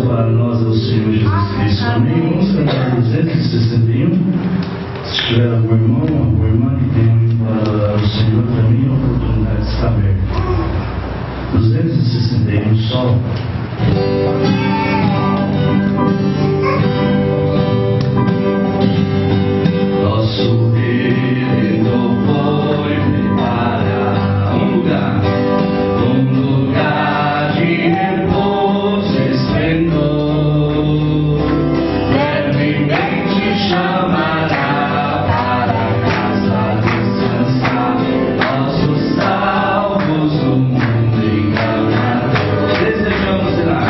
Para nós é o Senhor Jesus Cristo. Amém. Vamos cantar 261. Se tiver algum irmão, alguma irmã que tenha para o Senhor, para mim, a oportunidade está aberta. 261 só. Nosso Redentor foi preparar um lugar de repouso e esplendor. Brevemente chamará para casa descansar nossos salvos do mundo enganador. Desejamos ir lá.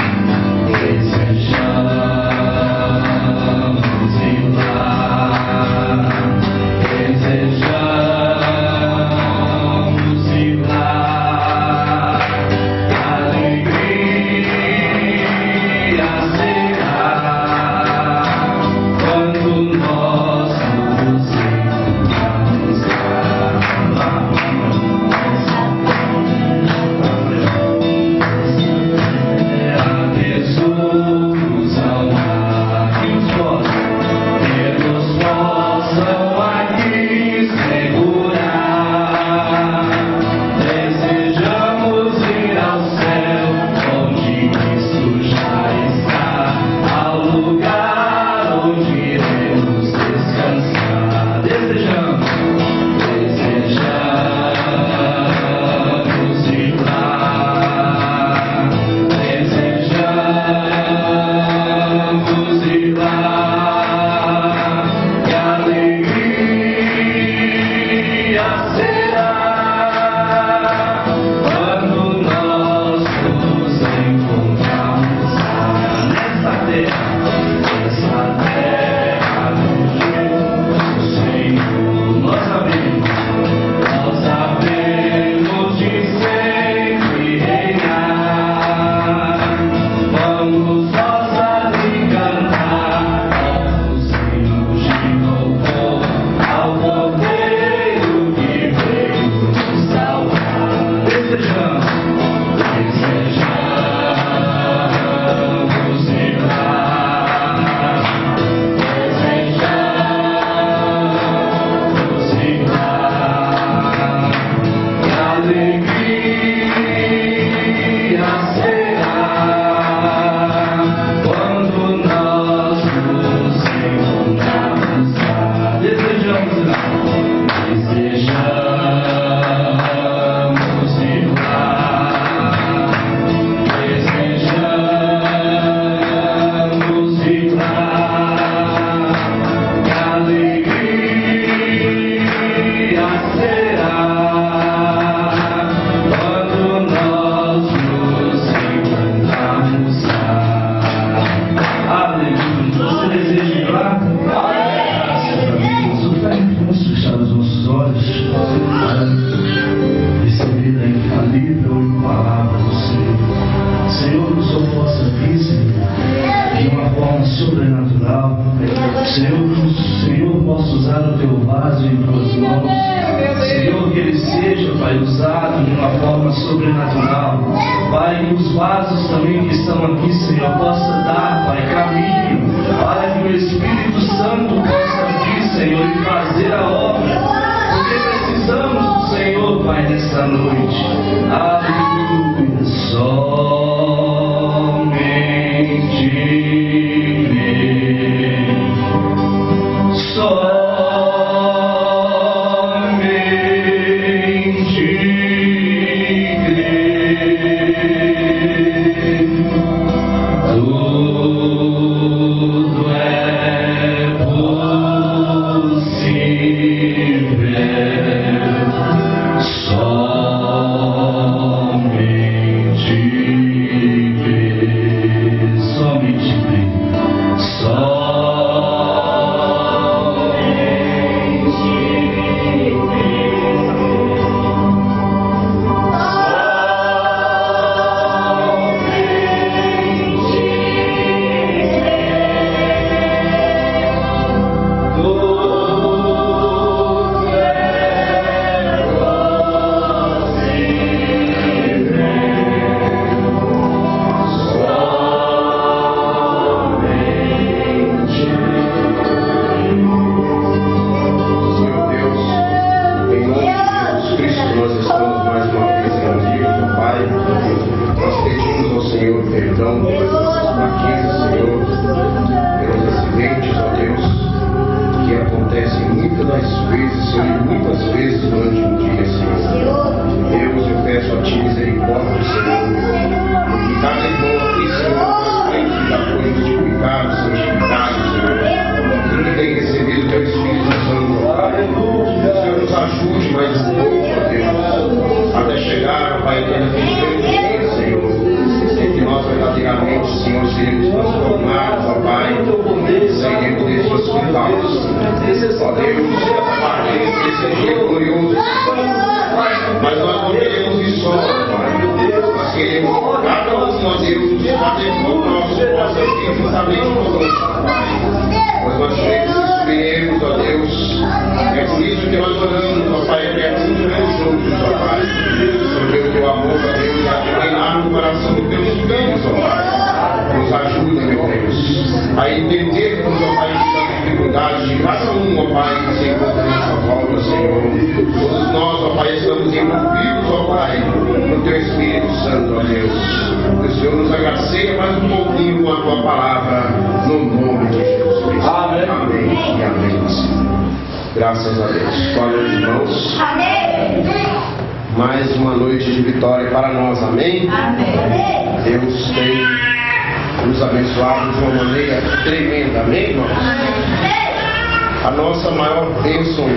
Só fraquezas, Senhor, pelos acidentes, ó Deus, que acontecem muitas das vezes, Senhor, e muitas vezes durante um dia, Senhor. Deus, eu peço a Ti misericórdia, Senhor, porque cada irmão aqui, Senhor, já foi justificado, santificado, Senhor, e tem recebido o Teu Espírito Santo. O Senhor nos ajude mais um pouco, ó Deus, até chegar, Pai, até naquele dia, Senhor, em que nós verdadeiramente, Senhor, seremos transformados, ó Pai, sairemos de suas cuidados. Ó Deus, que esse dia glorioso, mas nós não queremos ir só, Pai. Nós queremos, cada um de nós, Deus, fazer com o nosso possa precisamente conosco, Pai. Mas nós subiremos, ó Deus. É por isso que nós oramos, ó Pai, pertinho de nós juntos, ó Pai. Porque o Teu amor, ó Deus, já reinar no coração dos Teus filhos, ó Pai. Nos ajuda, meu Deus, a entendermos, ó Pai, as dificuldades de cada um, ó Pai, que se encontra nessa volta, Senhor. Todos nós, ó Pai, estamos envolvidos, ó Pai, no Teu Espírito Santo, ó Deus. Que o Senhor nos agracie mais um pouquinho com a Tua palavra, no nome de Jesus Cristo. Amém. Amém e amém, Senhor. Graças a Deus. Boa noite, irmãos. Amém. Mais uma noite de vitória para nós. Amém. Amém. Deus tem nos abençoado de uma maneira tremenda. Amém, irmãos? A nossa maior bênção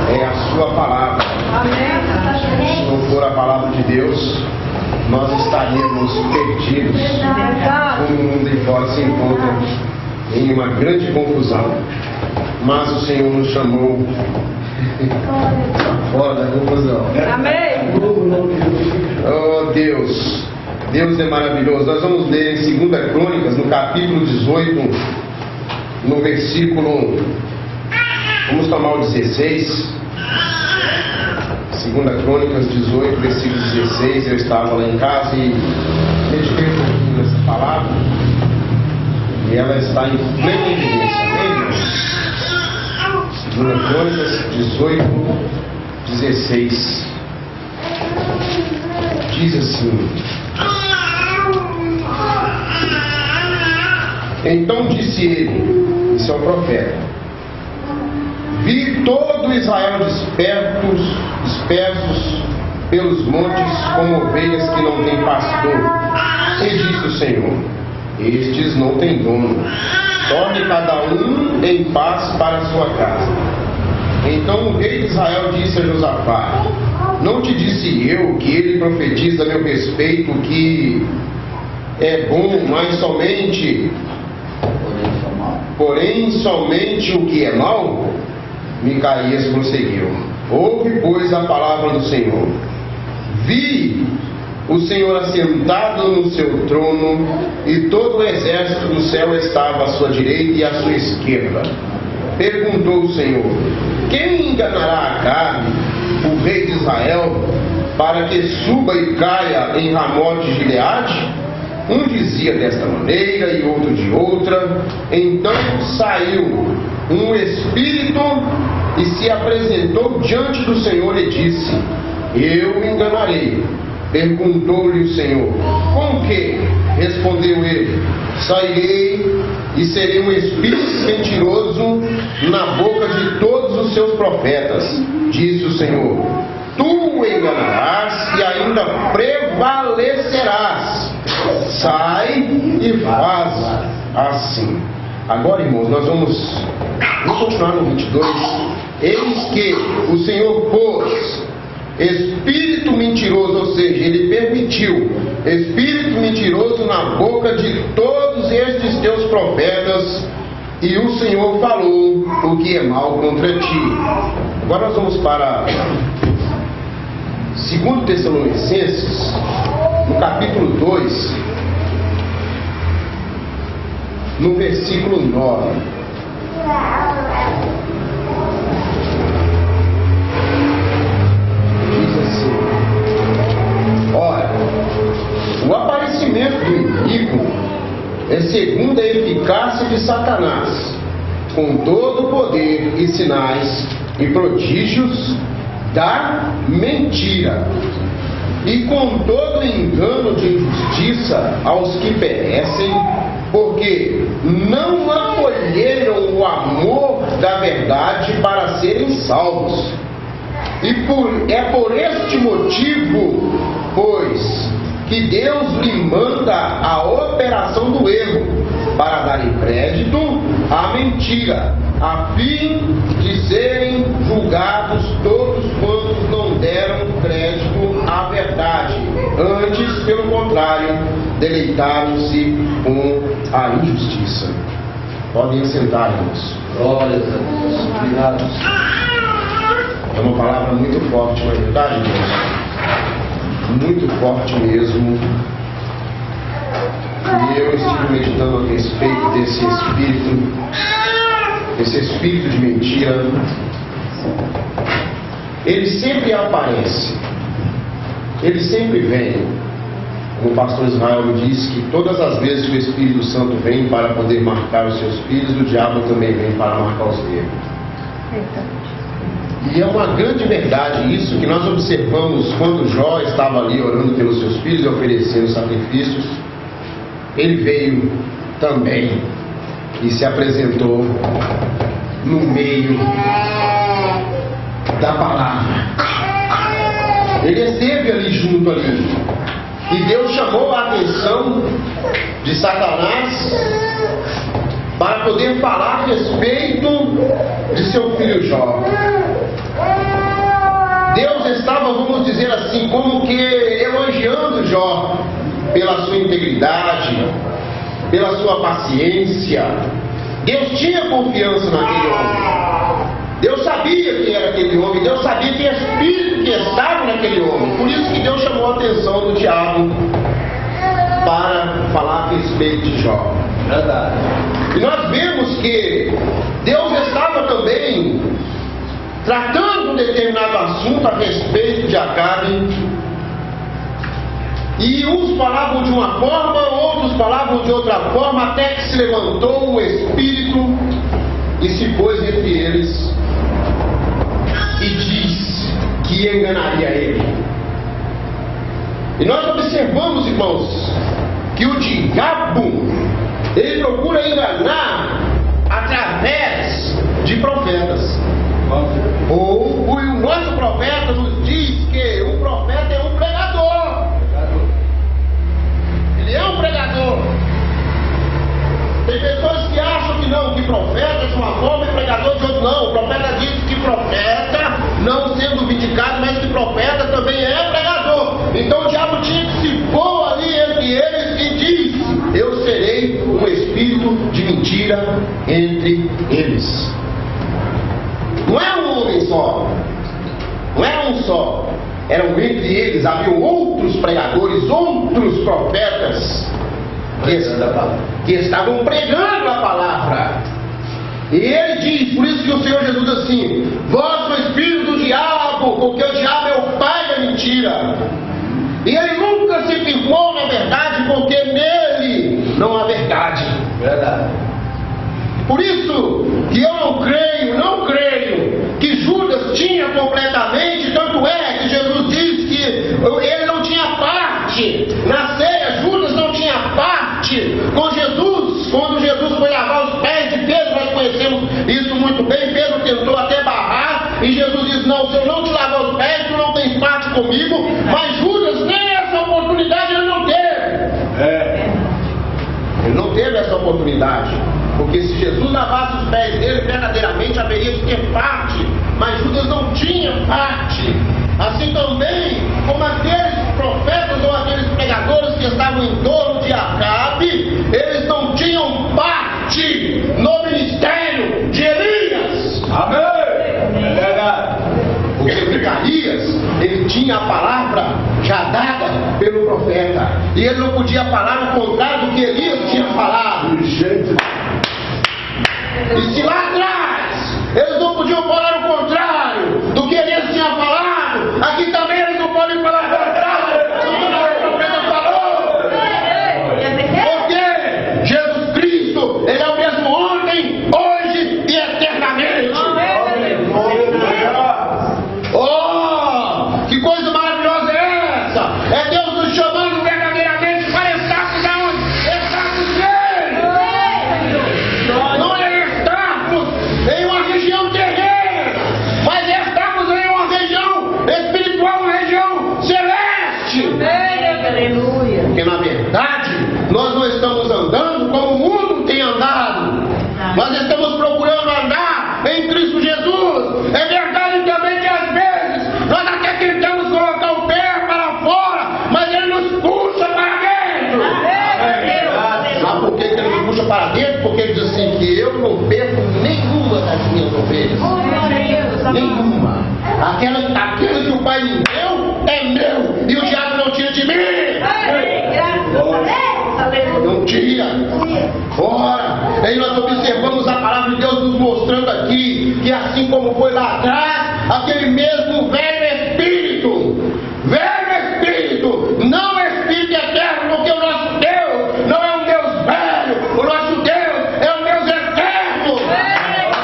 é a Sua palavra. Amém. Se não for a palavra de Deus, nós estaríamos perdidos. O mundo de fora se encontra em uma grande confusão. Mas o Senhor nos chamou fora da confusão. Amém. Oh Deus, Deus é maravilhoso. Nós vamos ler em 2 Crônicas, no capítulo 18, no versículo 1. Vamos tomar o 16. 2 Crônicas 18, versículo 16. Eu estava lá em casa e meditei um pouquinho nessa palavra. E ela está em plena evidência. Amém? 2 Crônicas 18, 16. Diz assim: então disse ele, isso é o profeta, vi todo Israel dispersos pelos montes como ovelhas que não têm pastor. E disse o Senhor: estes não têm dono, torne cada um em paz para a sua casa. Então o rei de Israel disse a Josafá: não te disse eu que ele profetiza a meu respeito que é bom, mas porém somente o que é mau? Micaías prosseguiu: ouve, pois, a palavra do Senhor. Vi o Senhor assentado no seu trono, e todo o exército do céu estava à sua direita e à sua esquerda. Perguntou o Senhor: quem enganará Acabe, o rei de Israel, para que suba e caia em Ramote de Gileade? Um dizia desta maneira e outro de outra. Então saiu um espírito e se apresentou diante do Senhor e disse: eu me enganarei. Perguntou-lhe o Senhor: com que? Respondeu ele: sairei e serei um espírito mentiroso na boca de todos os seus profetas. Disse o Senhor: tu o enganarás e ainda prevalecerás. Sai e faz assim. Agora, irmãos, nós vamos continuar no 22. Eis que o Senhor pôs espírito mentiroso, ou seja, ele permitiu espírito mentiroso na boca de todos estes teus profetas, e o Senhor falou o que é mal contra ti. Agora nós vamos para 2 Tessalonicenses, no capítulo 2, no versículo 9. Ora, o aparecimento do inimigo é segundo a eficácia de Satanás, com todo o poder e sinais e prodígios da mentira, e com todo engano de injustiça aos que perecem, porque não acolheram o amor da verdade para serem salvos. É por este motivo, pois, que Deus lhe manda a operação do erro, para darem crédito à mentira, a fim de serem julgados todos quantos não deram crédito à verdade. Antes, pelo contrário, deleitaram-se com a injustiça. Podem sentar, irmãos. Glória a Deus. Obrigado. É uma palavra muito forte, não é verdade, irmãos? Muito forte mesmo. E eu estive meditando a respeito desse espírito de mentira. Ele sempre aparece, ele sempre vem. Como o pastor Israel me disse, que todas as vezes que o Espírito Santo vem para poder marcar os seus filhos, o diabo também vem para marcar os dele. E é uma grande verdade isso que nós observamos quando Jó estava ali orando pelos seus filhos e oferecendo sacrifícios. Ele veio também e se apresentou no meio da palavra. Ele esteve ali junto ali. E Deus chamou a atenção de Satanás para poder falar a respeito de seu filho Jó. Deus estava, vamos dizer assim, como que elogiando Jó pela sua integridade, pela sua paciência. Deus tinha confiança naquele homem. Deus sabia quem era aquele homem. Deus sabia que espírito que estava naquele homem. Por isso que Deus chamou a atenção do diabo para falar a respeito de Jó. Verdade. E nós vemos que Deus estava também tratando um determinado assunto a respeito de Acabe. E uns falavam de uma forma, outros falavam de outra forma, até que se levantou o Espírito e se pôs entre eles e disse que enganaria ele. E nós observamos, irmãos, que o diabo, ele procura enganar através de profetas. O nosso profeta nos diz que o profeta é um pregador. Ele é um pregador. Tem pessoas que acham que não, que profeta de uma forma e pregador de outra. Não, o profeta diz que profeta, não sendo vindicado, mas que profeta também é pregador. Então o diabo tinha que se pôr ali entre eles e disse: eu serei um espírito de mentira entre eles. Não é um homem só, não era um só, eram entre eles, haviam outros pregadores, outros profetas que estavam pregando a palavra. E ele diz, por isso que o Senhor Jesus diz assim: vós sois filhos do diabo, porque o diabo é o pai da mentira. E ele nunca se firmou na verdade, porque nele não há verdade. Verdade. Por isso que eu não creio que Judas tinha completamente, tanto é que Jesus diz que ele não tinha parte na ceia. Judas não tinha parte com Jesus, quando Jesus foi lavar os pés de Pedro. Nós conhecemos isso muito bem. Pedro tentou até barrar e Jesus disse: não, se eu não te lavar os pés, tu não tens parte comigo. Mas Judas, nem essa oportunidade ele não teve. Ele não teve essa oportunidade, porque se Jesus lavasse os pés dele, verdadeiramente haveria de ter parte, mas Judas não tinha parte. Assim também como aqueles profetas ou aqueles pregadores que estavam em torno de Acabe, eles não tinham parte no ministério de Elias. Amém. É verdade. Porque Zacarias, ele tinha a palavra já dada pelo profeta, e ele não podia falar o contrário do que Elias tinha falado. E se lá atrás eles não podiam falar o contrário do que Elias tinha falado, aqui também eles não podem falar o contrário do que o profeta falou. Porque Jesus Cristo, ele é o mesmo ontem, hoje e eternamente. Oh, que coisa maravilhosa é essa? puxa para dentro, porque ele diz assim, que eu não perco nenhuma das minhas ovelhas. Nenhuma. Aquilo que o Pai me deu é meu, e o diabo não tira de mim. Não tira. Ora, aí nós observamos a palavra de Deus nos mostrando aqui que assim como foi lá atrás, aquele mesmo velho espírito, não é espírito eterno, porque o nosso Deus não é um Deus velho, o nosso Deus é um Deus eterno.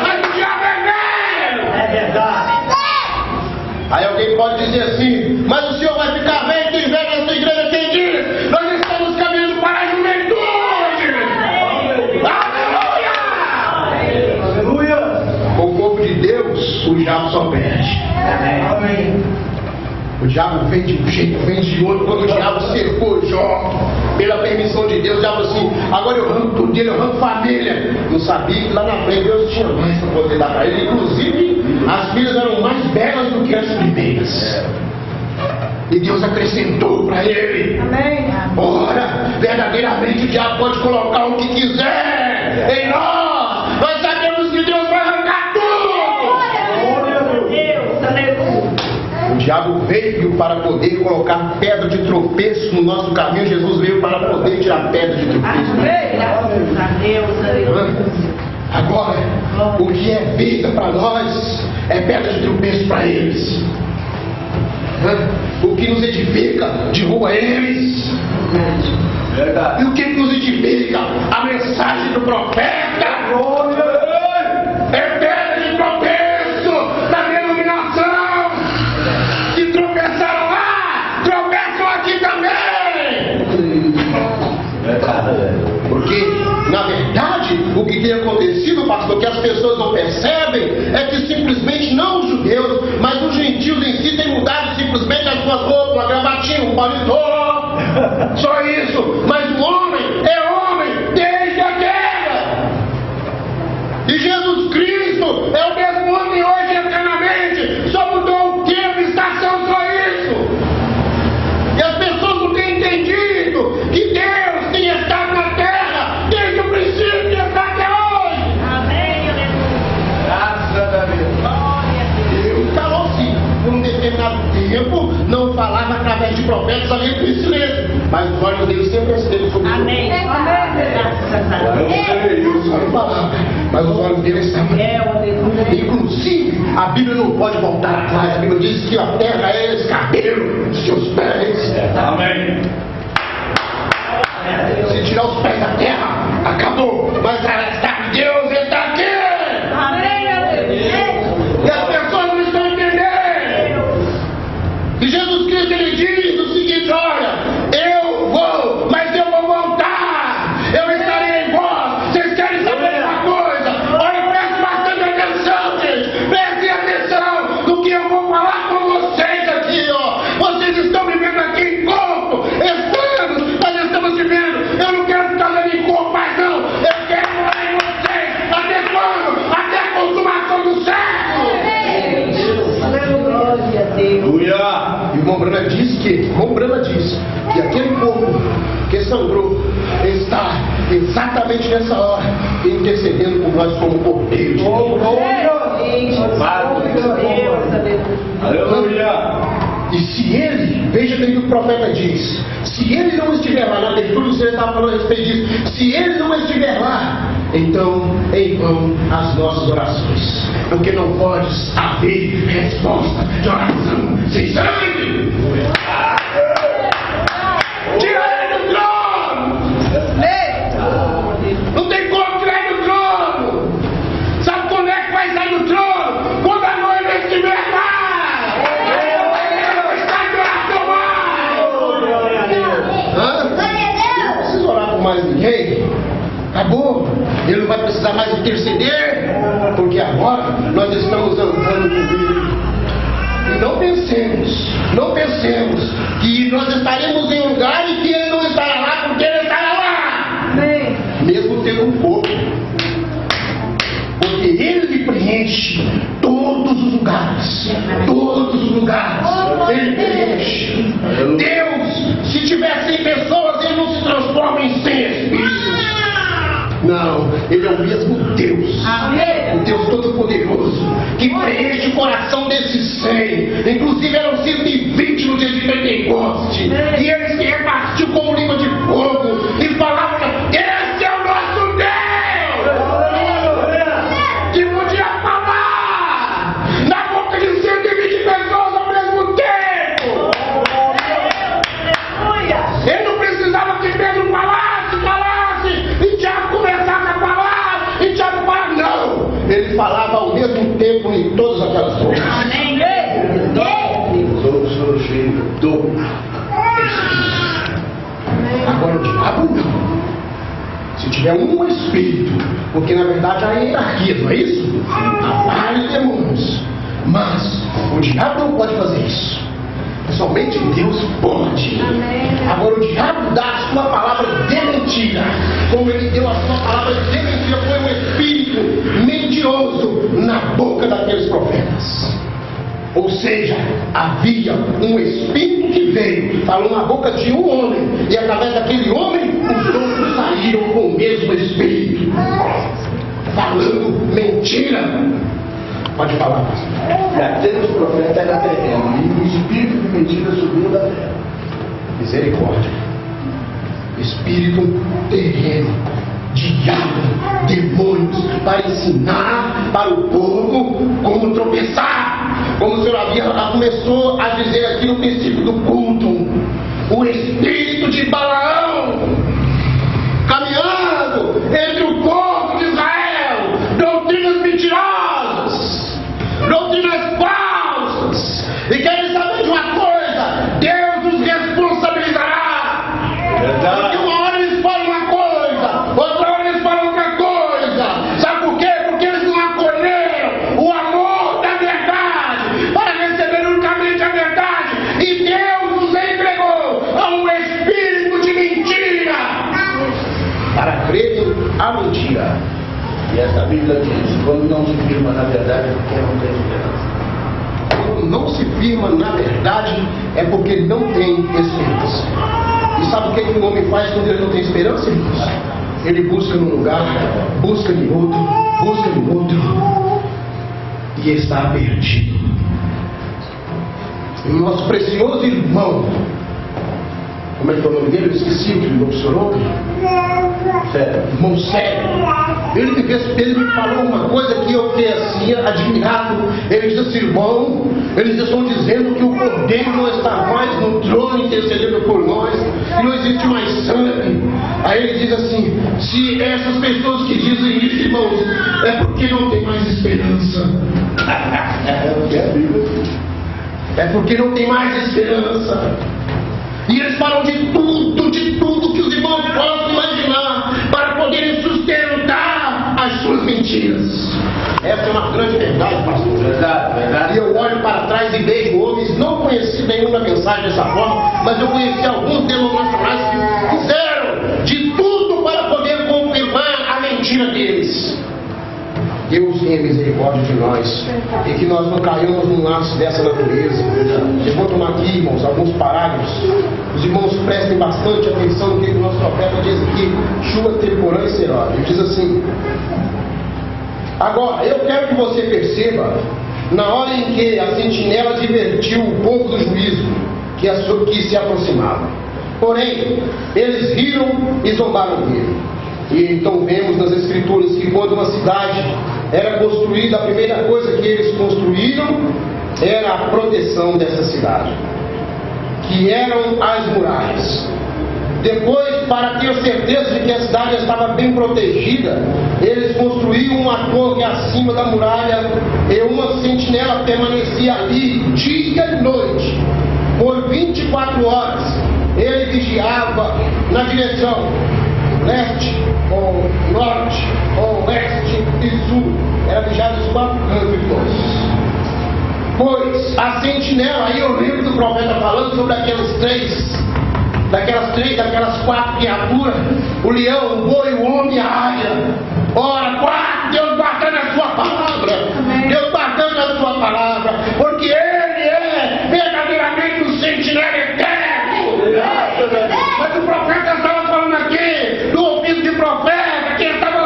Mas o diabo é velho. É verdade. Aí alguém pode dizer assim, mas o senhor vai ficar velho, tem velho nessa igreja, quem diz? Nós estamos caminhando para a juventude. Aleluia! O povo de Deus, o diabo só perde. Amém. O diabo vem de um jeito, vem de outro. Quando o diabo cercou Jó, pela permissão de Deus, o diabo assim, agora eu arranco tudo dele, eu arranco família. Não sabia que lá na frente Deus tinha mais para poder dar para ele. Inclusive, as filhas eram mais belas do que as primeiras. E Deus acrescentou para ele. Amém. Ora, verdadeiramente o diabo pode colocar o que quiser em nós. Nós sabemos que Deus vai arrancar tudo. O diabo veio para poder colocar pedra de tropeço no nosso caminho. Jesus veio para poder tirar pedra de tropeço. Agora, o que é vida para nós é pedra de tropeço para eles. O que nos edifica derruba eles. Verdade. E o que nos edifica? A mensagem do profeta. É pedra de tropeço da denominação. Se tropeçaram lá, tropeçam aqui também. Verdade. Porque, na verdade, o que tem acontecido, pastor, que as pessoas não percebem, é que simplesmente não os judeus, mas os gentios em si têm mudado simplesmente as suas roupas, uma gravatinha, um paletó. Só isso. Mas o homem é homem desde a queda. E Jesus Cristo é o mesmo homem hoje eternamente. Só mudou o tempo e estação, só isso. E as pessoas não têm entendido que Deus tem estado na terra desde o princípio e está até hoje. Amém. Graças a Deus. Deus falou-se por um determinado tempo, não falava através de profetas além do silêncio, mas os olhos dele sempre estavam sobre nós. Amém. Deus não falava, mas os olhos dele estavam. Inclusive, a Bíblia não pode voltar atrás. A Bíblia diz que a terra é escabelo dos seus pés. Amém. Se tirar os pés da terra, acabou. Mas Deus está aqui. E as pessoas não estão entendendo. E Jesus Cristo, ele diz o seguinte: olha, eu vou, mas eu vou voltar. Eu estarei em vós. Vocês querem saber uma coisa? Olha, preste bastante atenção, gente. Prestem atenção no que eu vou falar com vocês aqui, ó. Vocês estão vivendo aqui em corpo. Estamos, nós estamos vivendo. Eu não quero ficar vendo em corpo mais não. Eu quero morar em vocês. Até quando? Até a consumação do século. Aleluia. E o irmão Brana diz que aquele povo que sangrou está exatamente nessa hora intercedendo por nós como cordeiro. Aleluia. E se ele, veja bem o que o profeta diz, se ele não estiver lá, na leitura você estava falando a respeito disso, se ele não estiver lá, então em vão as nossas orações, porque não pode haver resposta de oração sem sangue. Tira ele do trono! Não tem como tirar ele do trono! Sabe quando é que vai sair do trono? Quando a noiva estiver lá! Não precisa orar por mais ninguém. Acabou. Ele não vai precisar mais interceder, porque agora nós estamos andando com ele. E não pensemos que nós estaremos em um lugar e que ele não estará lá, porque ele estará lá. Mesmo tendo um corpo. Porque ele preenche todos os lugares. Todos os lugares. Ele preenche. Deus, se tiver 100 pessoas, ele não se transforma em 100 espíritos. Não, Ele é o mesmo Deus. O Deus Todo-Poderoso, que preenche o coração desses 100. Inclusive eram 120 no dia de Pentecoste. E Ele se repartiu como língua de fogo e falava: esse é o nosso Deus! Que podia falar na boca de 120 pessoas ao mesmo tempo. Ele não precisava que Pedro falasse, e Tiago começasse a falar, e Tiago falasse, não. Ele falava ao mesmo tempo em todas aquelas coisas. Sou cheio do Agora o diabo não. Se tiver um espírito, porque na verdade há hierarquia, não é isso? Há vários demônios. Mas o diabo não pode fazer isso. Somente Deus pode. Agora o diabo dá a sua palavra de mentira. Como ele deu a sua palavra de mentira, foi um espírito mentiroso na boca daqueles profetas. Ou seja, havia um espírito que veio, falou na boca de um homem, e através daquele homem os outros saíram com o mesmo espírito, falando mentira. Pode falar, pastor. Aqueles profetas eram terrenos, e o espírito de mentira subiu da terra. Misericórdia. Espírito terreno, diabo, demônios, para ensinar para o povo como tropeçar. Como o senhor começou a dizer aqui no princípio do culto, o espírito de Balaão caminhando entre o povo de Israel, doutrinas mentirosas, doutrinas falsas, e querem saber de uma coisa: Deus os responsabilizará. Porque uma hora eles falam uma coisa, outra hora eles falam outra coisa. Sabe por quê? Porque eles não acolheram o amor da verdade para receber unicamente a verdade, e Deus os entregou a um espírito de mentira para crerem a mentira. E essa Bíblia diz: quando não se firma na verdade, é porque não tem esperança. Quando não se firma na verdade, é porque não tem esperança. E sabe o que um homem faz quando ele não tem esperança, irmãos? Ele busca num lugar, busca em outro, e está perdido. E o nosso precioso irmão, como é que é o nome dele? Eu esqueci o que ele mencionou. Irmão Sério. Ele me falou uma coisa que eu fiquei assim, admirado. Ele disse assim: irmão, eles estão dizendo que o Cordeiro não está mais no trono intercedendo por nós, e não existe mais sangue. Aí ele diz assim: se essas pessoas que dizem isso, irmãos, é porque não tem mais esperança. É porque não tem mais esperança. E eles falam de tudo que os irmãos possam imaginar para poderem sustentar as suas mentiras. Essa é uma grande verdade, pastor. Verdade. E eu olho para trás e vejo homens, não conheci nenhuma mensagem dessa forma, mas eu conheci alguns denominacionais que fizeram de tudo para poder confirmar a mentira deles. Deus tenha misericórdia de nós, e que nós não caiamos num laço dessa natureza. Eu vou tomar aqui, irmãos, alguns parágrafos. Os irmãos prestem bastante atenção no que o nosso profeta diz aqui: chuva temporã e será. Ele diz assim: agora, eu quero que você perceba, na hora em que a sentinela advertiu o povo do juízo que se aproximava. Porém, eles riram e zombaram dele. E então vemos nas Escrituras que quando uma cidade era construída, a primeira coisa que eles construíram era a proteção dessa cidade, que eram as muralhas. Depois, para ter certeza de que a cidade estava bem protegida, eles construíam uma torre acima da muralha, e uma sentinela permanecia ali dia e noite, por 24 horas. Ele vigiava na direção leste, ou norte, ou oeste e sul. Era vigiado os 4 cantos, irmãos. Pois a sentinela, aí eu lembro do profeta falando sobre daquelas 4 criaturas: o leão, o boi, o homem e a águia. Ora, Deus guardando a sua palavra, Deus guardando a sua palavra, porque Ele é verdadeiramente o sentinela eterno. Mas o profeta estava falando aqui do ofício de profeta, quem estava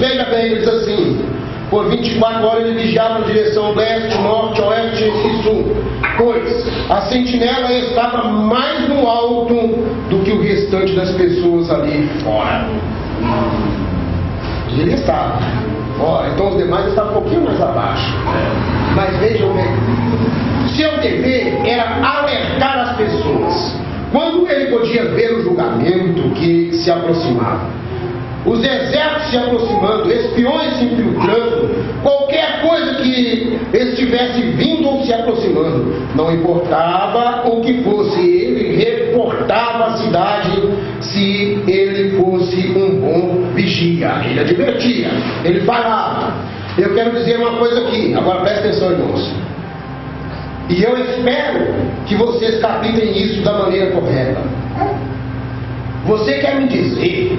veja bem, ele diz assim: por 24 horas ele vigiava na direção leste, norte, oeste e sul, pois a sentinela estava mais no alto do que o restante das pessoas ali fora. Ele estava fora, então os demais estavam um pouquinho mais abaixo. Mas vejam bem, seu dever era alertar as pessoas quando ele podia ver o julgamento que se aproximava, os exércitos se aproximando, espiões se infiltrando, qualquer coisa que estivesse vindo ou se aproximando, não importava o que fosse, ele reportava a cidade se ele fosse um bom vigia. Ele advertia, ele falava. Eu quero dizer uma coisa aqui, agora presta atenção, irmãos, e eu espero que vocês captem isso da maneira correta. Você quer me dizer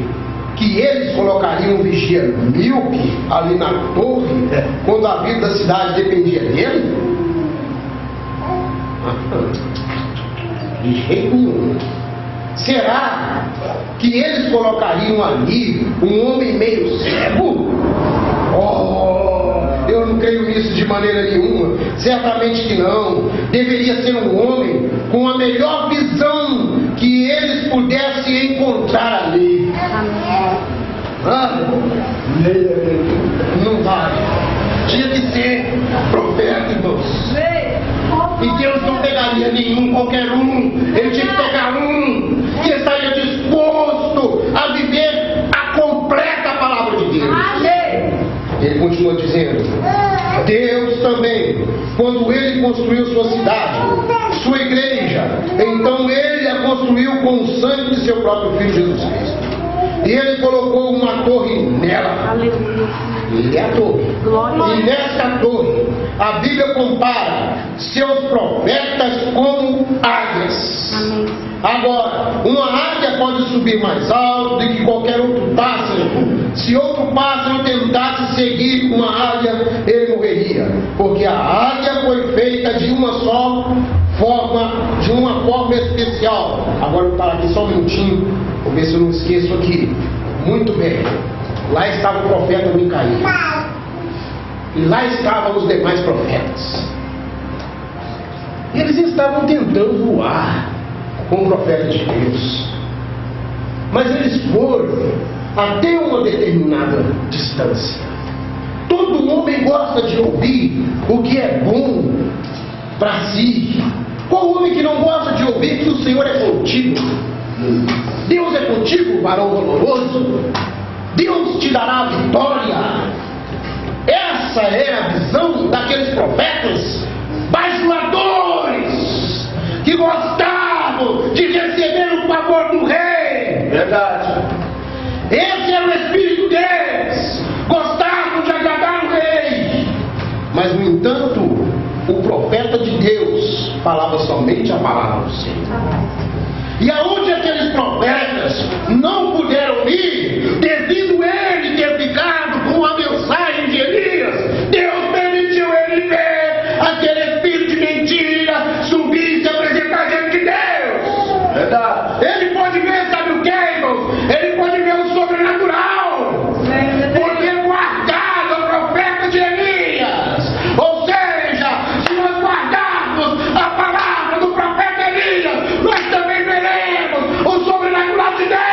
que eles colocariam um vigia míope ali na torre quando a vida da cidade dependia dele? De jeito nenhum. Será que eles colocariam ali um homem meio cego? Eu não creio nisso de maneira nenhuma. Certamente que não. Deveria ser um homem com a melhor visão que eles pudessem encontrar ali. Não vai. Tinha que ser profeta, irmãos. E Deus não pegaria nenhum, qualquer um. Ele tinha que pegar um que estaria disposto a viver a completa palavra de Deus. Ele continua dizendo: Deus também, quando ele construiu sua cidade, sua igreja, então ele a construiu com o sangue de seu próprio Filho Jesus Cristo. E ele colocou uma torre nela. Ele é a torre. E nessa torre, a Bíblia compara seus profetas como águias. Agora, uma águia pode subir mais alto do que qualquer outro pássaro. Se outro pássaro tentasse seguir uma águia, ele morreria. Porque a águia foi feita de uma só forma, de uma forma especial. Agora eu vou parar aqui só um minutinho, vou ver se eu não esqueço aqui. Muito bem. Lá estava o profeta Micaías. E lá estavam os demais profetas. Eles estavam tentando voar com o profeta de Deus. Mas eles foram até uma determinada distância. Todo homem gosta de ouvir o que é bom para si. Qual homem que não gosta de ouvir que o Senhor é contigo? Deus é contigo, varão valoroso. Deus te dará a vitória. Essa é a visão daqueles profetas bajuladores que gostavam de receber o favor do rei. Verdade. Esse era o espírito deles. Gostavam de agradar o rei. Mas, no entanto, o profeta de Deus falava somente a palavra do Senhor. E aonde aqueles profetas não puderam ir, devido ele ter ficado com a mensagem de Elias, Deus permitiu ele ver aquele espírito de mentira subir e se apresentar diante de Deus. Verdade. Ele pode ver, sabe o que, irmãos? Ele pode ver o sobrenatural. Por ter guardado o profeta de Elias. Ou seja, se nós guardarmos a palavra do profeta Elias, nós também veremos o sobrenatural de Deus.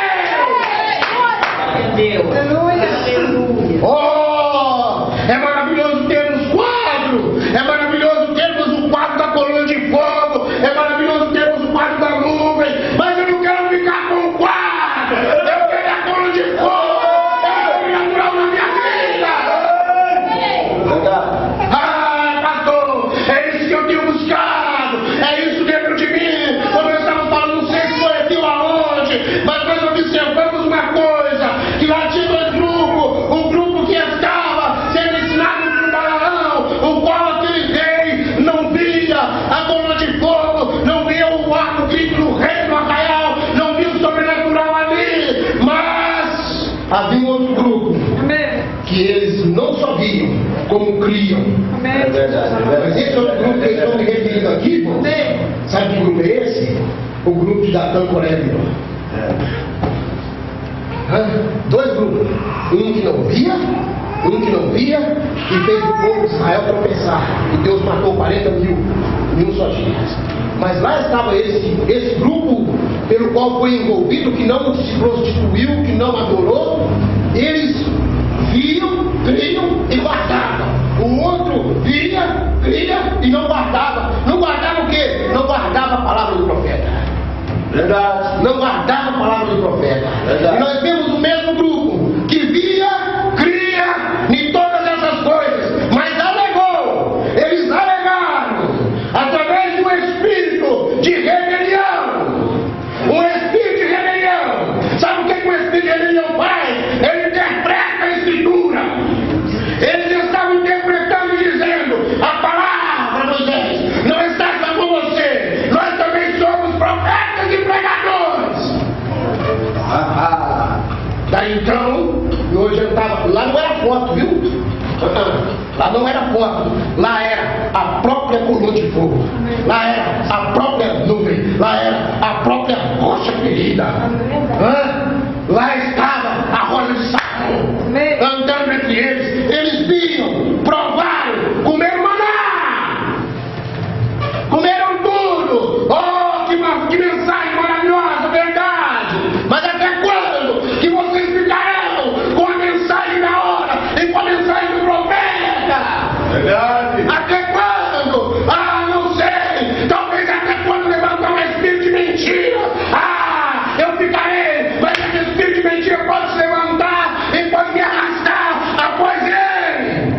Oh, é maravilhoso termos quadro, é maravilhoso termos o quadro da coluna de fogo, é maravilhoso termos o quadro da nuvem, mas eu não quero ficar com o quadro, eu quero a coluna de fogo, é sobrenatural na minha vida. Ah, pastor, é isso que eu tenho buscado, é isso dentro de mim. Quando nós estamos falando, não sei se foi aqui ou aonde, mas nós observamos uma coisa, que lá tinha dois grupos, um grupo que estava sendo ensinado por Balaão, o qual aquele rei não via a coluna de fogo, não via o arco grito do rei no arraial, não via o sobrenatural ali, mas havia um outro grupo, que eles não só viam, como criam. É verdade. Mas esse outro grupo que eles estão me referindo aqui, irmão, sabe que grupo é esse? O grupo de Datã Corébio. Dois grupos. Um que não via e fez o povo de Israel tropeçar. E Deus matou 40 mil em um só dia. Mas lá estava esse grupo pelo qual foi envolvido, que não se prostituiu, que não adorou. Eles viam, criam e guardavam. O outro via, cria e não guardava. Não guardava o quê? Não guardava a palavra do profeta. Verdade. Não guardava a palavra do profeta. Verdade. E nós temos o mesmo grupo que via, cria em todas essas coisas, mas alegou. Eles alegaram através de um espírito de rebelião. Um espírito de rebelião. Sabe o que o espírito de rebelião faz? Ele interpreta a escritura. Eles estavam interpretando e dizendo: a palavra, Moisés, não está só com você, nós também somos profetas e pregadores. Daí então, hoje eu estava, lá não era foto, viu? Lá não era foto, lá era a própria coluna de fogo, lá era a própria nuvem, lá era a própria rocha ferida. Lá estava a rocha de Salomão andando entre eles. Eles viam, provaram, comeram maná, comeram tudo. Oh, que mensagem maravilhosa, verdade. Mas até quando que vocês ficarão com a mensagem da hora e com a mensagem do profeta? Verdade. Até quando? Ah, não sei. Talvez até quando levantar um espírito de mentira. Ah, eu ficarei. Mas esse espírito de mentira pode se levantar e pode me arrastar após ele.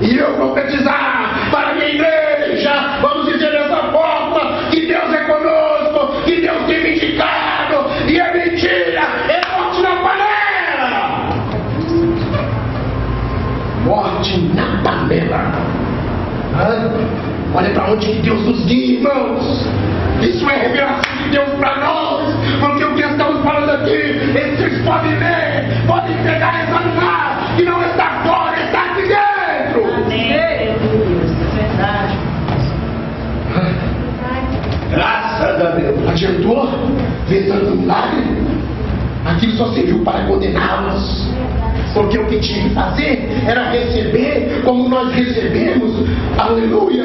E eu profetizar para a minha igreja. Vamos dizer dessa forma: que Deus é conosco, que Deus tem vindicado. E é mentira, é morte na panela. Morte na panela. Olha para onde que Deus nos guia, irmãos. Isso é revelação de Deus para nós. Porque o que estamos falando aqui, vocês podem ler, podem pegar e examinar, que não está fora, está aqui dentro. Amém. É verdade. Graças a Deus. Adiantou? Fez tanto milagre? Aquilo só serviu para condená-los. Porque o que tinha que fazer era receber, como nós recebemos, aleluia,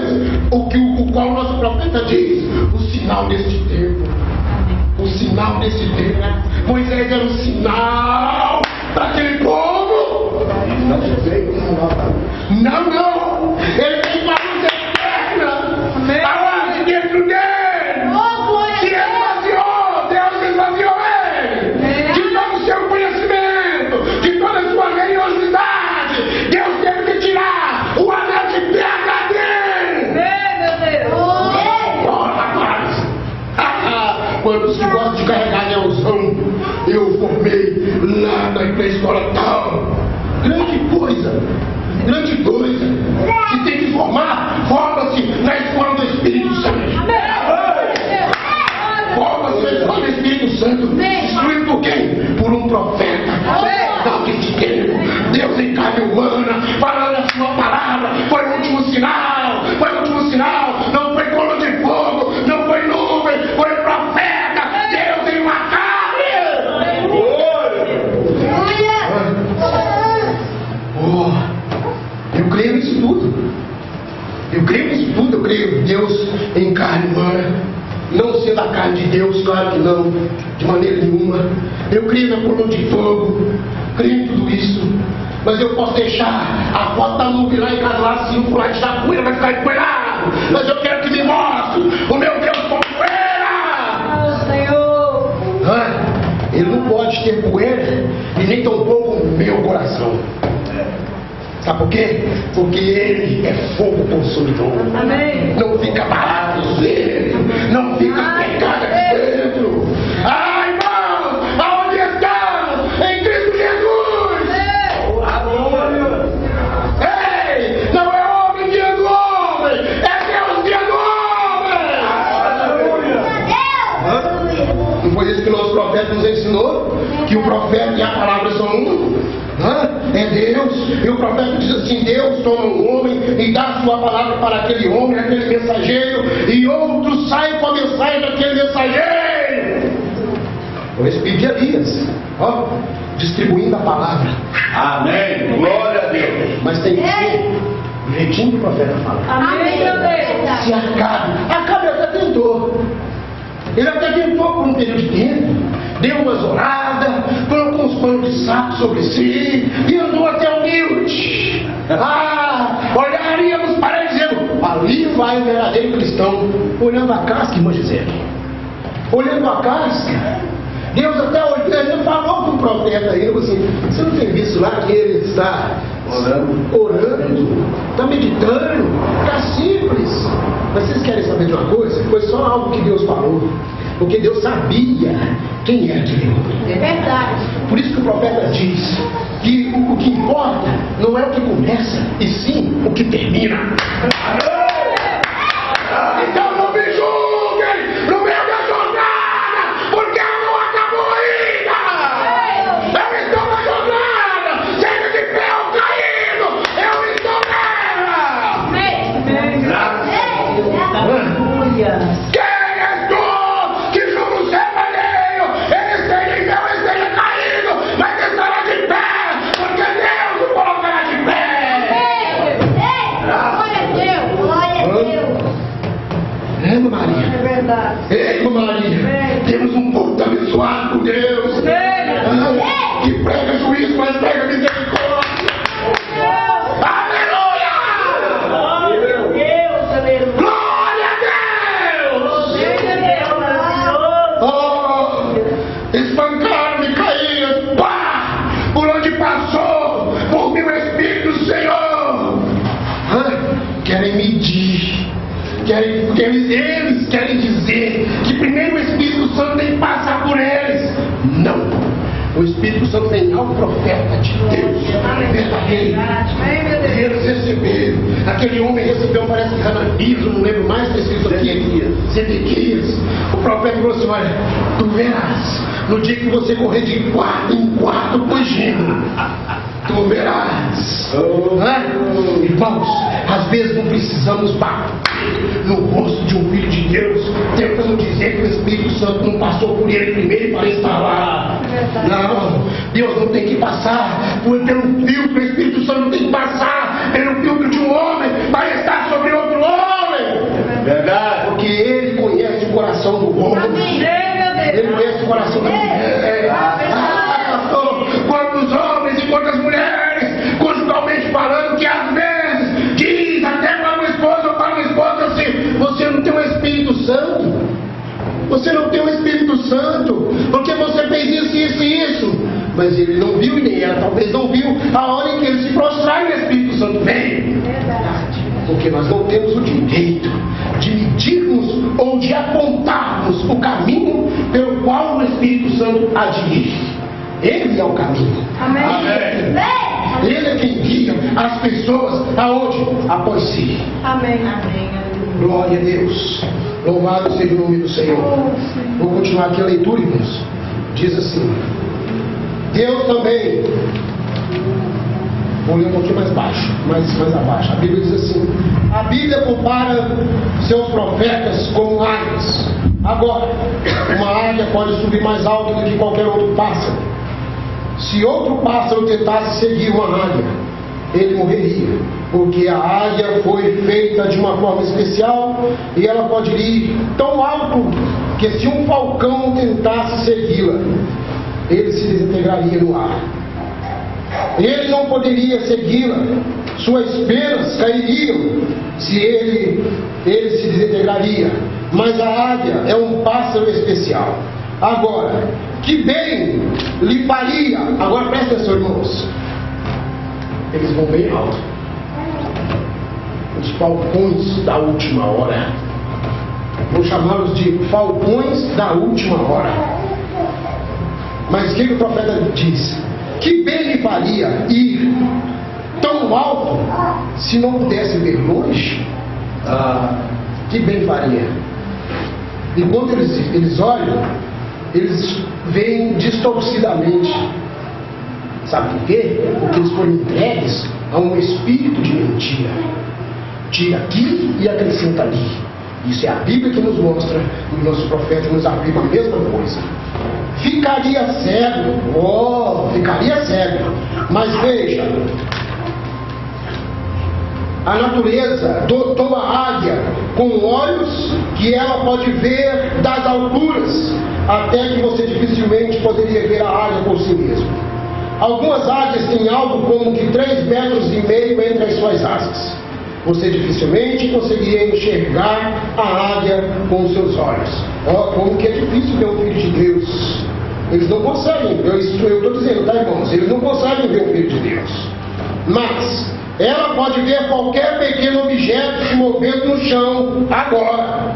o qual o nosso profeta diz: o sinal deste tempo. O sinal desse tempo. Moisés era um sinal para aquele povo. Não veio como nota. Não. Ele tem uma luz eterna. Aonde? Dentro dele. Se esvaziou, Deus esvaziou ele. De todo o seu conhecimento, de toda a sua religiosidade, Deus teve que tirar o anel de pedra dele. Meu Deus. Rapaz. Quando se gosta de carregar anelzão, eu formei lá na pré-escola tal. Grande coisa. Se tem que formar, forma-se na escola do Espírito Santo. Forma-se na escola do Espírito Santo. Instruído por quem? Por um profeta. Não, que de tempo, Deus em carne humana, falando a sua palavra. Foi o último sinal. Não foi coluna de fogo, não foi nuvem, foi profeta. Deus em uma carne. Eu creio nisso tudo. Eu creio em Deus em carne humana. Não sendo a carne de Deus, claro que não, de maneira nenhuma. Eu creio na coluna de fogo, creio em tudo isso. Mas eu posso deixar a foto da nuvem lá em casa, lá assim, por lá de da poeira, vai ficar empoeirado. Mas eu quero que me mostre o meu Deus com poeira. Senhor. Ele não pode ter poeira e nem tampouco o meu coração. Sabe por quê? Porque ele é fogo consumidor. Amém. Não fica barato nele, não fica pecado aqui dentro. Ai, irmão, aonde estamos? Em Cristo Jesus. Ei, não é homem guiando homem, é Deus guiando homem. Não foi isso que o nosso profeta nos ensinou? Que o profeta e a palavra são um? É Deus. E o profeta diz assim: Deus toma um homem e dá a sua palavra para aquele homem, aquele mensageiro, e outro sai com a mensagem daquele mensageiro. O Espírito de Elias, distribuindo a palavra. Amém. Glória a Deus. Mas tem que ser do jeitinho que o profeta fala. Amém, meu Deus. Se Acabe até tentou. Ele até tentou por um período de tempo, deu umas oradas, colocou uns panos de saco sobre si e andou até humilde. Olharíamos para ele dizendo: ali vai o verdadeiro cristão, olhando a casca, irmã Gisele. Olhando a casca, Deus até olhando, falou para o profeta aí, assim: você não tem visto lá que ele está orando, está meditando, está simples. Mas vocês querem saber de uma coisa? Foi só algo que Deus falou, porque Deus sabia quem era aquele homem. É verdade. Por isso que o profeta diz que o que importa não é o que começa, e sim o que termina. Então não me julguem no meio da jornada, porque ela não acabou ainda. Eu estou na jornada, seja de pé ou caído, eu estou nela. Aleluia. Quem és tu que julga o seu alheio? Ele esteja em pé ou esteja caído, mas estará de pé, porque Deus o colocará de pé. Glória a Deus. Glória a Deus. Irmã Maria. É verdade. Irmã Maria. Temos um culto abençoado por Deus. Que prega juízo, mas prega misericórdia. Aleluia! Glória a Deus, aleluia. Glória a Deus! Espancaram Micaías, pá! Por onde passou, por mim o Espírito do Senhor. Querem medir, eles querem dizer que primeiro o Espírito Santo tem que passar por eles. Não! O Espírito Santo vem ao profeta de Deus, verdadeiro. Eles receberam. Aquele homem recebeu, parece que Hananias, não lembro mais, está escrito aqui. Zedequias. O profeta falou assim: olha, tu verás, no dia que você correr de quarto em quarto fugindo, tu verás. Irmãos, às vezes não precisamos bater no rosto de um filho de Deus, tentando dizer que o Espírito Santo não passou por ele primeiro para estar lá. Não, Deus não tem que passar pelo filtro, o Espírito Santo não tem que passar pelo filtro de um homem para estar sobre outro homem. Verdade. Porque ele conhece o coração do homem. Ele conhece o coração da mulher. Pastor, quantos homens e quantas mulheres, conjugalmente falando, que às vezes diz até para uma esposa ou para uma esposa assim: você não tem o Espírito Santo. Você não tem o Espírito Santo, porque você fez isso e isso. Mas ele não viu, e nem ela talvez não viu, a hora em que ele se prostrar e o Espírito Santo vem. Porque nós não temos o direito de medirmos ou de apontarmos o caminho pelo qual o Espírito Santo há de ir. Ele é o caminho. Amém. Ele é quem guia as pessoas aonde? Após si. Amém. Glória a Deus. Louvado seja o nome do Senhor. Vou continuar aqui a leitura, irmãos. Diz assim: Deus também. Vou ler um pouquinho mais baixo, mais abaixo. A Bíblia diz assim: a Bíblia compara seus profetas como águias. Agora, uma águia pode subir mais alto do que qualquer outro pássaro. Se outro pássaro tentasse seguir uma águia, ele morreria, porque a águia foi feita de uma forma especial e ela pode ir tão alto que se um falcão tentasse segui-la, ele se desintegraria no ar. Ele não poderia segui-la, suas penas cairiam, se ele se desintegraria. Mas a águia é um pássaro especial. Agora, que bem lhe faria. Agora presta atenção, irmãos. Eles vão bem alto. Os falcões da última hora. Vou chamá-los de falcões da última hora. Mas o que o profeta diz? Que bem lhe faria ir tão alto se não pudesse ver longe? Que bem faria. Enquanto eles olham, eles veem distorcidamente. Sabe por quê? Porque eles foram entregues a um espírito de mentira. Tira aqui e acrescenta ali. Isso é a Bíblia que nos mostra, e o nosso profeta nos afirma a mesma coisa. Ficaria cego, ficaria Mas veja, a natureza dotou a águia com olhos que ela pode ver das alturas, até que você dificilmente poderia ver a águia por si mesmo. Algumas águias têm algo como que 3,5 metros entre as suas asas. Você dificilmente conseguiria enxergar a águia com os seus olhos. Como que é difícil ver um filho de Deus. Eles não conseguem, eu estou dizendo, tá, irmãos? Eles não conseguem ver o Filho de Deus. Mas ela pode ver qualquer pequeno objeto se movendo no chão agora.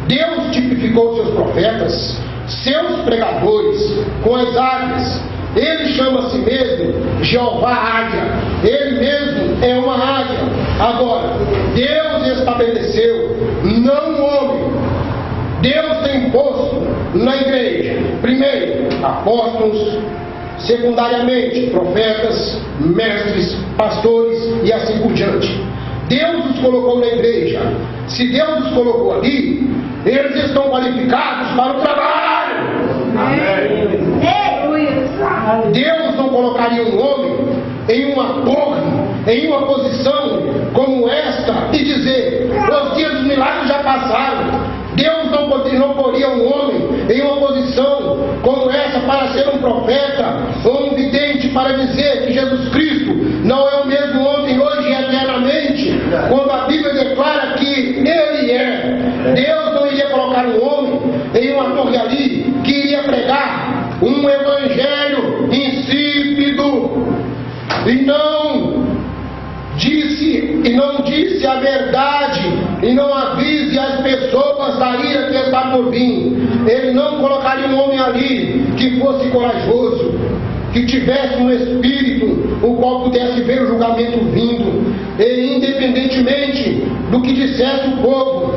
Deus tipificou seus profetas, seus pregadores, com as águias. Ele chama a si mesmo Jeová Águia. Ele mesmo é uma águia. Agora, Deus estabeleceu, não o homem. Deus tem posto na igreja, primeiro, apóstolos, secundariamente, profetas, mestres, pastores e assim por diante. Deus os colocou na igreja. Se Deus os colocou ali, eles estão qualificados para o trabalho. Amém. Deus não colocaria um homem em uma torre, em uma posição como esta e dizer: os dias dos milagres já passaram. Deus não poria um homem em uma posição como essa para ser um profeta ou um vidente para dizer que Jesus Cristo não é o mesmo ontem, hoje e eternamente, quando a Bíblia declara que Ele é. Deus não iria colocar um homem em uma torre ali que iria pregar um evangelho insípido e não disse a verdade e não avise as pessoas da ira que está por vir. Ele não colocaria um homem ali que fosse corajoso, que tivesse um espírito o qual pudesse ver o julgamento vindo, e independentemente do que dissesse o povo,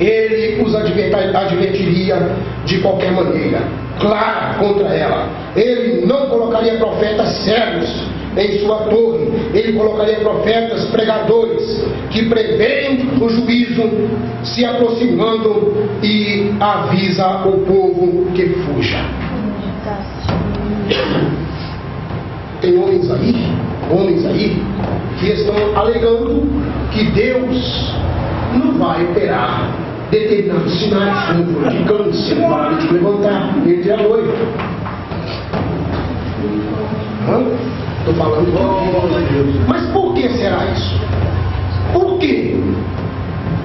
ele os advertiria de qualquer maneira clara contra ela. Ele não colocaria profetas cegos em sua torre. Ele colocaria profetas pregadores que preveem o juízo se aproximando e avisa o povo que fuja. Tem homens aí que estão alegando que Deus não vai operar determinados sinais, como de câncer, para de levantar entre a noiva. Estou falando, mas por que será isso? Por quê?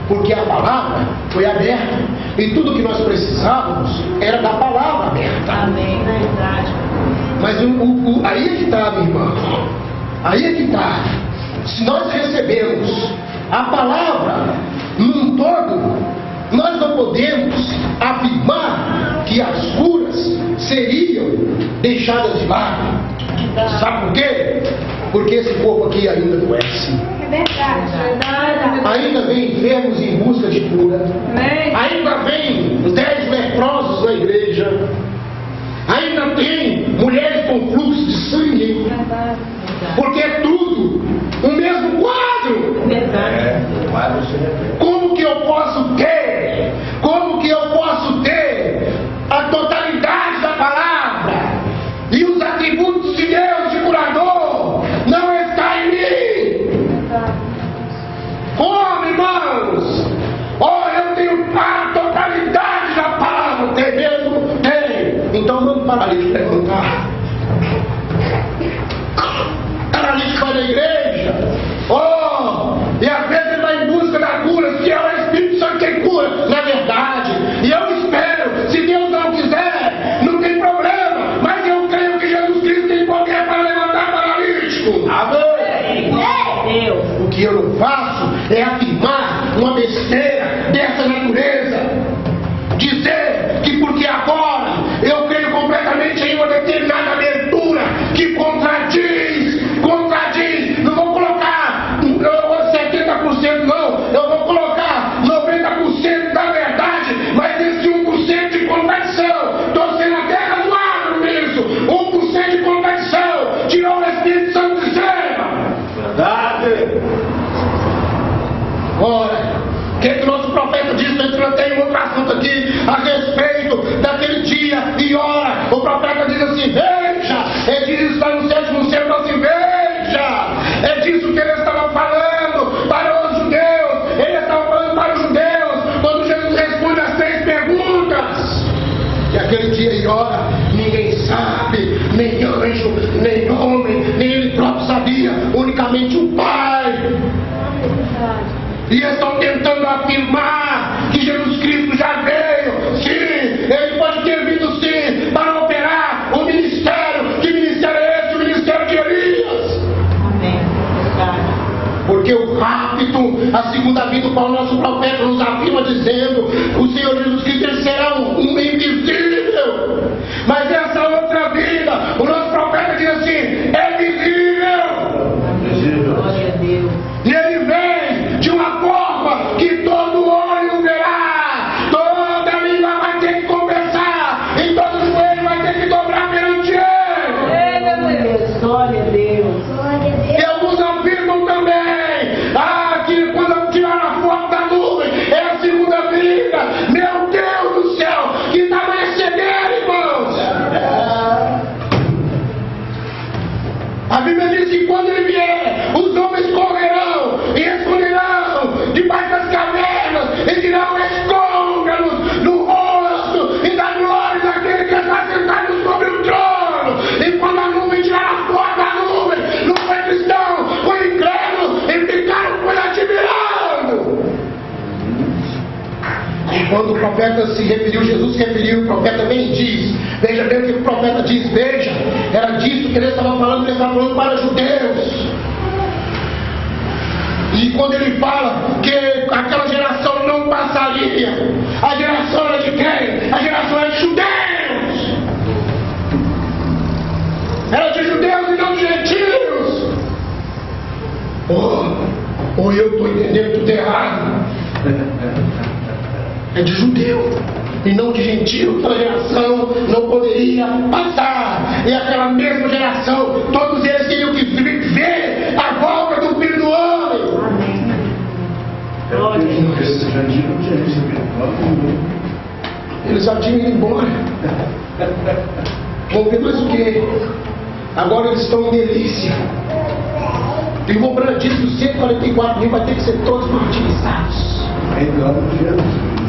Porque a palavra foi aberta e tudo que nós precisávamos era da palavra aberta. Amém, verdade. Mas aí é que está, minha irmã. Aí é que está. Se nós recebemos a palavra num todo, nós não podemos afirmar que as curas seriam deixadas de lado. Sabe por quê? Porque esse povo aqui ainda não é assim. É verdade. Ainda vem enfermos em busca de cura. Ainda vem 10 leprosos na igreja. Ainda tem mulheres com fluxo de sangue. Porque é tudo o mesmo quadro. Como que eu posso ter? Como que eu posso ter a totalidade da palavra e os atributos de Deus de curador não está em mim? Como, irmãos? Eu tenho a totalidade da palavra. Tem mesmo? Tem. Então vamos parar de perguntar. Paralítico vai na igreja. E às vezes ele vai em busca da cura, que é o Espírito Santo que cura, na verdade. E eu espero, se Deus não quiser, não tem problema, mas eu creio que Jesus Cristo tem poder para levantar paralítico. Amém. Deus. O que eu não faço é afirmar uma besteira dessa natureza. Dizer que porque agora eu creio completamente em uma determinada abertura que contradiz. Não vou colocar 70% não, eu vou colocar 90% da verdade, mas esse 1% de contradição, estou sendo até razoável nisso. 1% de contradição tirou o Espírito Santo de cena. Verdade. Ora, o que nós nem homem, nem ele próprio sabia, unicamente o Pai. E eles estão tentando afirmar que Jesus Cristo já veio. Sim, ele pode ter vindo sim para operar o ministério. Que ministério é esse? O ministério de Elias. Amém. Porque o rapto, a segunda vinda, o qual nosso profeta nos afirma dizendo, o Senhor Jesus Cristo ele será um invisível. Mas essa outra vida, o nosso profeta diz assim, é visível. Glória a Deus. E ele vem de uma forma que todo olho verá, toda língua vai ter que confessar, e todo joelho vai ter que dobrar perante ele. Glória a Deus. E alguns afirmam também, que quando tiraram a foto da nuvem, é a segunda vida. Meu Deus do céu, que tamanho é cegueira, irmãos. A Bíblia diz que quando ele vier, os homens correrão e esconderão debaixo das cavernas e dirão, esconda-nos no rosto e da glória daquele que está sentado sobre o trono. E quando a nuvem tirar a foto da nuvem, não foi cristão, foi incrédulo e ficaram por admirando. E quando o profeta se referiu, Jesus se referiu, o profeta também diz, veja bem o que o profeta diz, veja, era disso que ele estava falando, ele estava falando para judeus. E quando ele fala que aquela geração não passaria, a geração era de quem? A geração era de judeus. Era de judeus e não de gentios. Ou eu estou entendendo tudo errado. É de judeu e não de gentio. Aquela geração não poderia passar. E aquela mesma geração, todos eles teriam que ver a volta do Filho do Homem. Eles já tinham ido embora. Vamos ver mais o que? Agora eles estão em delícia. E o Branco disse que os 144 mil vai ter que ser todos martirizados.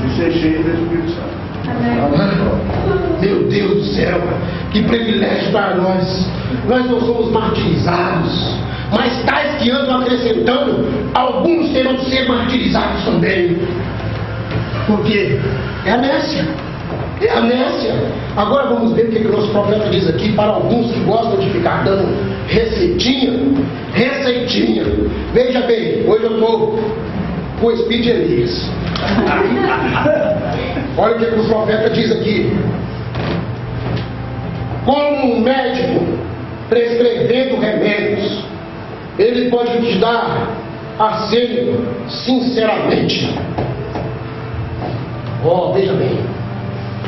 Isso é cheio do Espírito Santo. Meu Deus do céu, que privilégio para nós. Nós não somos martirizados, mas tais que andam acrescentando, alguns terão de ser martirizados também. Porque é amnésia. É amnésia. Agora vamos ver o que o nosso profeta diz aqui para alguns que gostam de ficar dando receitinha. Veja bem, hoje eu estou com o espírito de Elias. Olha o que o profeta diz aqui. Como um médico prescrevendo remédios, ele pode te dar aceno sinceramente. Veja bem.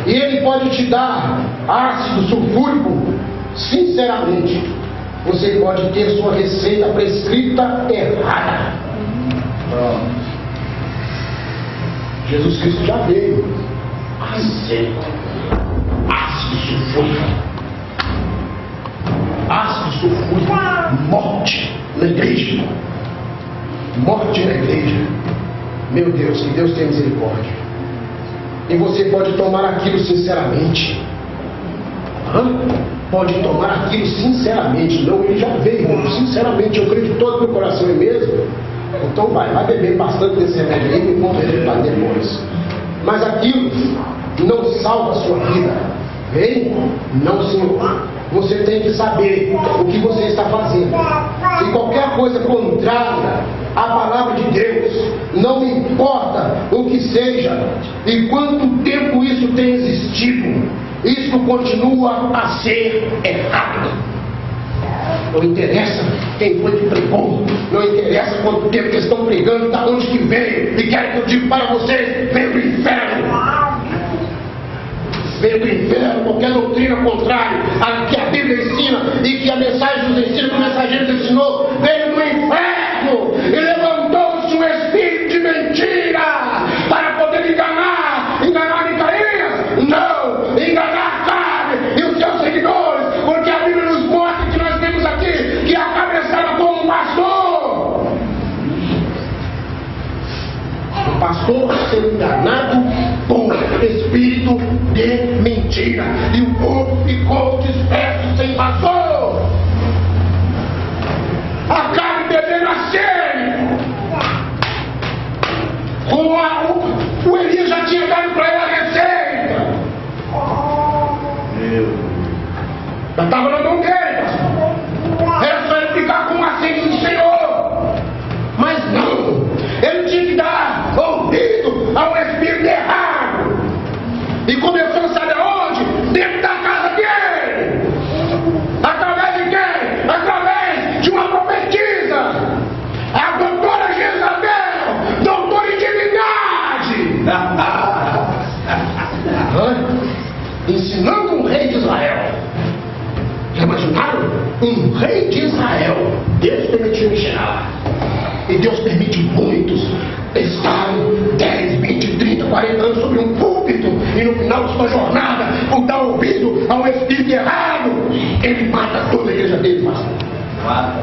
E ele pode te dar ácido sulfúrico sinceramente. Você pode ter sua receita prescrita errada. Jesus Cristo já veio. Ácido sulfúrico. Ácido sulfúrico. Morte na igreja. Morte na igreja. Meu Deus, que Deus tenha misericórdia. E você pode tomar aquilo sinceramente. Pode tomar aquilo sinceramente. Não, ele já veio. Sinceramente, eu creio de todo o meu coração é mesmo. Então vai beber bastante desse remédio aí e vamos ver para depois. Mas aquilo não salva a sua vida. Vem? Não, senhor. Você tem que saber o que você está fazendo. E qualquer coisa contrária à palavra de Deus, não importa o que seja e quanto tempo isso tem existido, isso continua a ser errado. Não interessa quem foi que pregou, não interessa quanto tempo que estão pregando, da onde que veio, e quero que eu diga para vocês, veio do inferno. Veio do inferno, qualquer doutrina contrária à que a Bíblia ensina e que a mensagem nos ensina, que o mensageiro nos ensinou, veio do inferno e levantou-se um espírito de mentira para poder enganar Micaías? Não, enganar a carne e os seus seguidores, porque a Bíblia nos mostra que nós temos aqui que a cabeçada como um pastor. O pastor sendo enganado por espírito de mentira, e o povo ficou disperso sem pastor. sendo aceito. O Elias já tinha dado para ele a receita. Já estava na mão dele. Era só ele ficar com a senha do Senhor. Mas não. Ele tinha que dar ouvido ao espírito errado. E começou, sabe aonde? Dentro da casa dele. Através de quem? Através de uma profetisa. A doutora Jezabel, doutora em divindade. Ensinando um rei de Israel. Já imaginaram? Um rei de Israel. Deus permitiu me chegar lá. E Deus permite muitos estarem 10, 20, 30, 40 anos sobre um púlpito. E no final de sua jornada, por dar ouvido ao espírito errado, ele mata toda a igreja dele, pastor. Mata.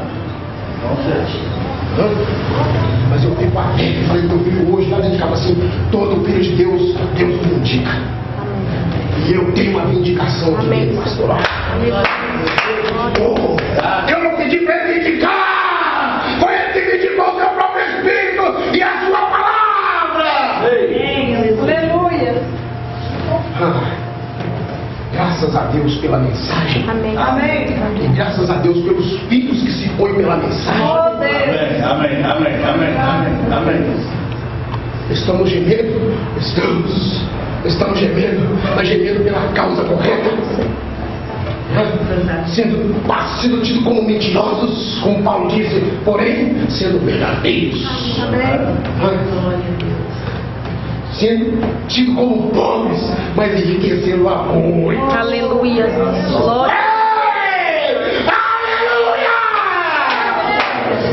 Mas eu fico atento, falei pro meu filho hoje, lá dentro de casa assim, todo filho de Deus, Deus vindica. E eu tenho uma vindicação de Deus, pastor. Eu não pedi para ele vindicar, foi ele que vindicou o seu próprio Espírito e a sua palavra. Aleluia. Graças a Deus pela mensagem. Amém. E graças a Deus pelos filhos que se põem pela mensagem. Oh, Deus. Amém. Estamos gemendo? Estamos gemendo, mas gemendo pela causa correta. Sendo tido como mentirosos, como Paulo disse, porém sendo verdadeiros. Sendo tido como pobres, mas enriquecendo o amor. Aleluia. Glória. Aleluia!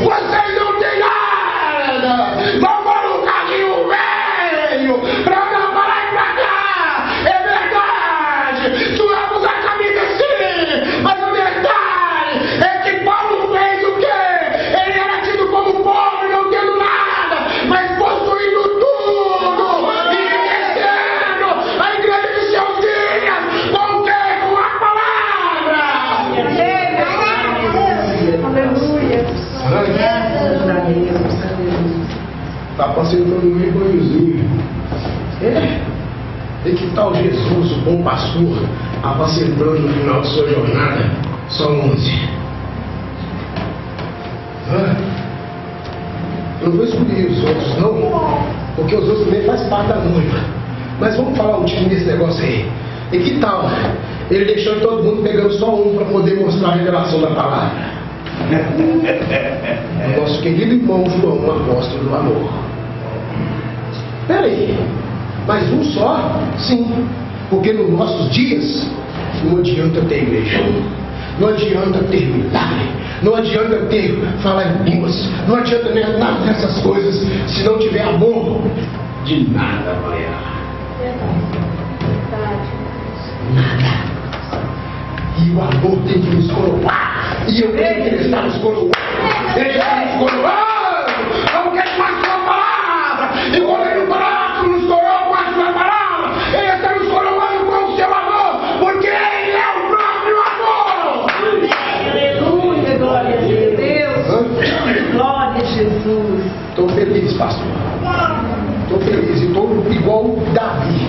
Vocês não têm nada! Vão para um caminho velho! Pra cá, para lá e pra cá! É verdade! Suamos a camisa sim! Mas a verdade é que Paulo fez o quê? Ele era tido como pobre, não tendo nada, mas possuindo tudo! Enriquecendo a igreja de seus dias! Com o quê? Com a palavra! Aleluia. Está apacentando um rebanhozinho. E que tal Jesus, o bom pastor, apacentando no final de sua jornada? Só 11. Eu não vou escolher os outros, não, porque os outros também fazem parte da noiva. Mas vamos falar um time desse negócio aí. E que tal ele deixando todo mundo pegando só um para poder mostrar a revelação da palavra? Nosso querido irmão João, apóstolo do amor. Peraí, mas um só? Sim, porque nos nossos dias não adianta ter igreja, não adianta ter milagre, não adianta ter falar em línguas, não adianta nada dessas coisas, se não tiver amor, de nada valerá. Nada. E o amor tem que nos coroar. E eu creio que ele está nos coroando. Ele está nos coroando. Como que ele faz sua palavra? E quando ele nos coroa com a sua palavra, ele está nos coroando com o seu amor. Porque ele é o próprio amor. Aleluia. Glória a Deus. Glória a Jesus. Estou feliz, pastor. Estou feliz. E estou igual Davi.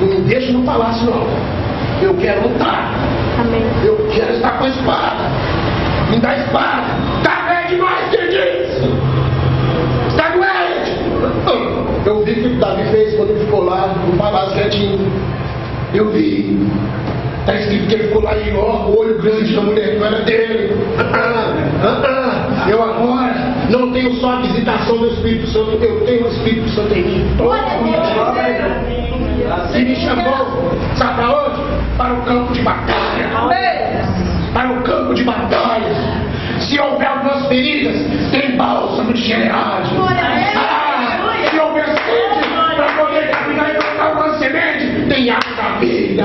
Não me deixa no palácio, não. Eu quero lutar. Amém. Eu quero estar com a espada. Me dá a espada. Está doente demais, quem diz? Está doente. Eu vi o que o Davi fez quando ele ficou lá no palácio quietinho. Eu vi. Está escrito que ele ficou lá e ó, o olho grande da mulher que não era dele. Eu agora não tenho só a visitação do Espírito Santo, eu tenho o Espírito Santo em mim. E me chamou, sabe para onde? Para o campo de batalha. Para o campo de batalha. Se houver algumas feridas, tem bálsamo de generais. Se houver sede para poder caminhar e plantar alguma semente, tem água da vida.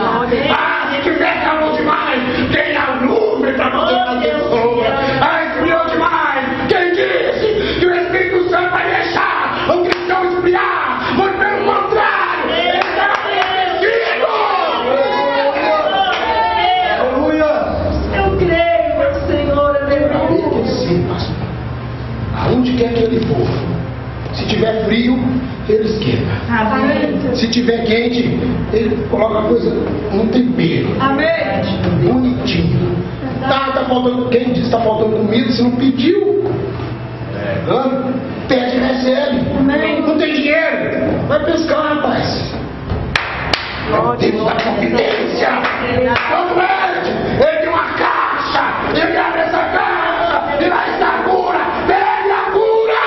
Se tiver calor demais, tem a nuvem para poder fazer sombra. Esfriou demais. Quem disse que o Espírito Santo vai deixar o cristão esfriar? Muito pelo contrário, ele está aquecido. Aleluia. Eu creio, meu Senhor. Aleluia. Sim, pastor. quer que ele for. Se tiver frio, ele esquenta. Amém. Se tiver quente, ele coloca a coisa no tempero. Amém. Bonitinho. Tá faltando, quem diz que tá faltando comida, se não pediu, pede e recebe. Amém. Não tem dinheiro, vai pescar, rapaz. Deus da providência. Ele tem uma caixa, ele abre essa caixa e lá está a cura. Pegue a cura.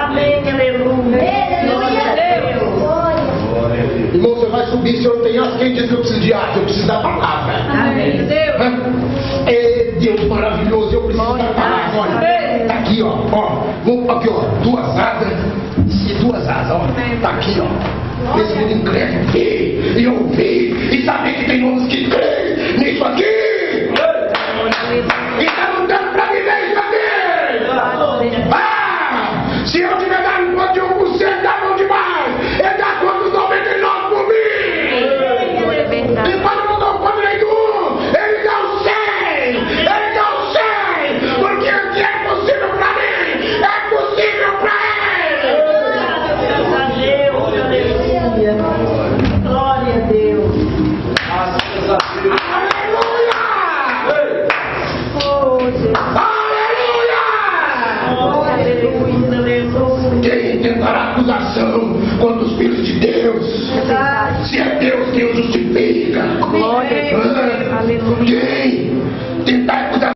Amém. Aleluia. Glória a Deus. Irmão, você vai subir, se eu não tenho as, quem diz que eu preciso de arte? Eu preciso da palavra. Amém. Deus. É Deus maravilhoso, eu preciso da palavra. Olha, tá aqui, ó. Vamos aqui, ó. 2 asas e 2 asas, ó. Tá aqui, ó. Esse menino crê, vê, e eu vi, e saber que tem uns que creem nisso aqui. E tá lutando pra viver isso aqui. Se eu tiver dado conta de 1%, dá bom demais. Ele dá conta dos 99 por mim. E quando não dou conta nenhum, ele dá o 100. Ele dá o 100. Porque o que é possível pra mim, é possível pra ele. Glória a Deus. Aleluia! Oh, Jesus. Aleluia! Aleluia, aleluia. Quem tentará acusação contra os filhos de Deus? Verdade. Se é Deus quem o justifica. Glória a Deus. Aleluia. Quem?